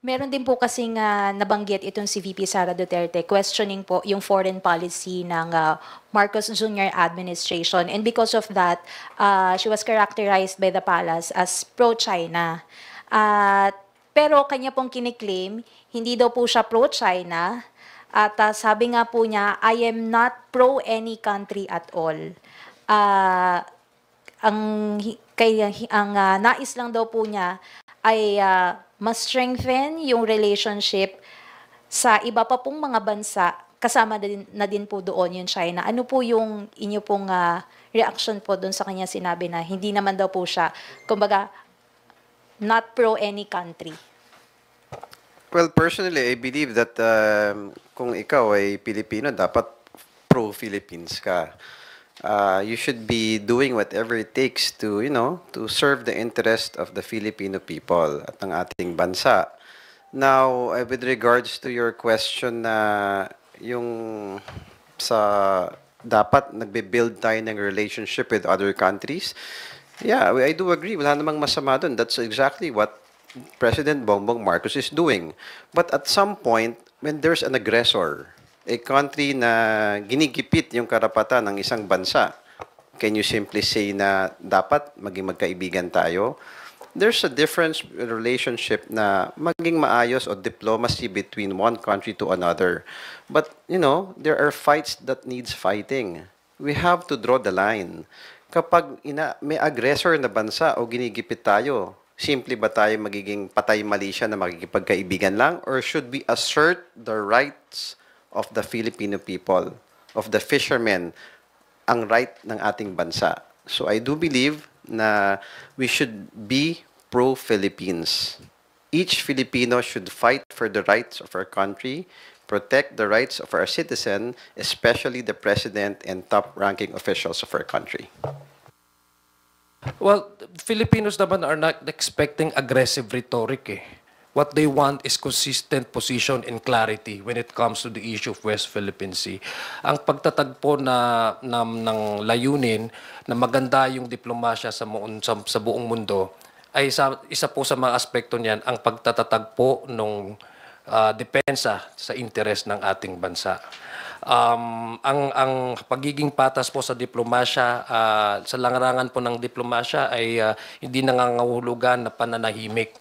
Meron din po kasing nabanggit itong si VP Sara Duterte, questioning po yung foreign policy ng Marcos Jr. administration. And because of that, she was characterized by the palace as pro-China. Pero kanya pong kiniklaim, hindi daw po siya pro-China. At sabi nga po niya, I am not pro any country at all. Ang nais lang daw po niya ay mas strengthen yung relationship sa iba pa pong mga bansa, kasama na din po doon yung China. Ano po yung inyo pong reaction po doon sa kanya sinabi na hindi naman daw po siya, kumbaga, not pro any country? Well, personally, I believe that kung ikaw ay Pilipino, dapat pro-Philippines ka. You should be doing whatever it takes to, to serve the interest of the Filipino people at ng ating bansa. Now, with regards to your question na yung sa dapat nagbe-build tayo ng relationship with other countries, yeah, I do agree. Wala namang masama dun. That's exactly what President Bongbong Marcos is doing. But at some point, when there's an aggressor, a country na ginigipit yung karapatan ng isang bansa, can you simply say na dapat maging magkaibigan tayo? There's a difference in relationship na maging maayos o diplomacy between one country to another. But, there are fights that needs fighting. We have to draw the line. Kapag may aggressor na bansa o ginigipit tayo, simple ba tayo magiging patay-mali siya na makikipagkaibigan lang? Or should we assert the rights of the Filipino people, of the fishermen, ang right ng ating bansa? So I do believe na we should be pro-Philippines. Each Filipino should fight for the rights of our country, protect the rights of our citizen, especially the president and top-ranking officials of our country. Well, Filipinos naman are not expecting aggressive rhetoric eh. What they want is consistent position and clarity when it comes to the issue of West Philippine Sea. Ang pagtatagpo ng layunin na maganda yung diplomasya sa buong mundo ay isa po sa mga aspekto niyan ang pagtatatagpo ng depensa sa interes ng ating bansa. Ang pagiging patas po sa diplomasya, sa larangan po ng diplomasya ay hindi nangangahulugan na pananahimik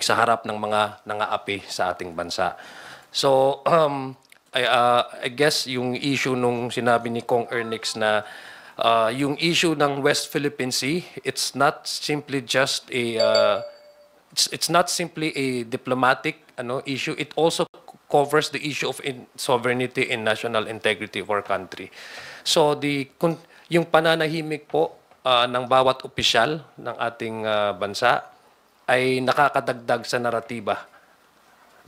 sa harap ng mga nangaapi sa ating bansa. So, I guess yung issue nung sinabi ni Kong Ernix na yung issue ng West Philippine Sea, it's not simply just it's not simply a diplomatic issue. It also covers the issue of sovereignty and national integrity of our country. So yung pananahimik po ng bawat opisyal ng ating bansa ay nakakadagdag sa naratiba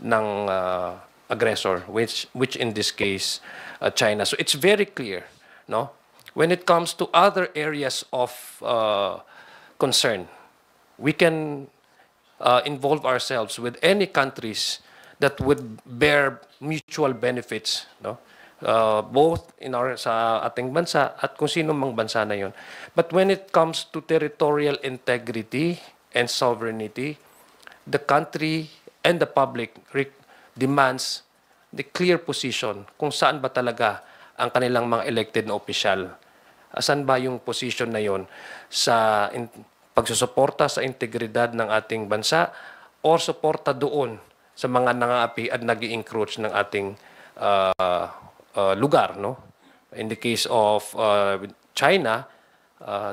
ng aggressor, which in this case China. So it's very clear, no? When it comes to other areas of concern, we can involve ourselves with any countries that would bear mutual benefits, no? Both sa ating bansa at kung sino mang bansa na yon. But when it comes to territorial integrity and sovereignty, the country and the public demands the clear position kung saan ba talaga ang kanilang mga elected na opisyal. Asan ba yung position na yon sa pagsusuporta sa integridad ng ating bansa o suporta doon sa mga nangaapi at nag-i-encroach ng ating lugar, no? In the case of China,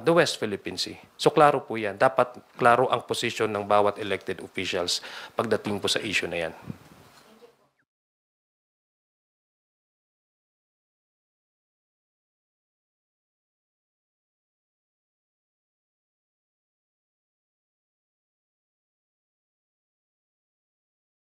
the West Philippine Sea. So klaro po yan. Dapat klaro ang posisyon ng bawat elected officials pagdating po sa issue na yan.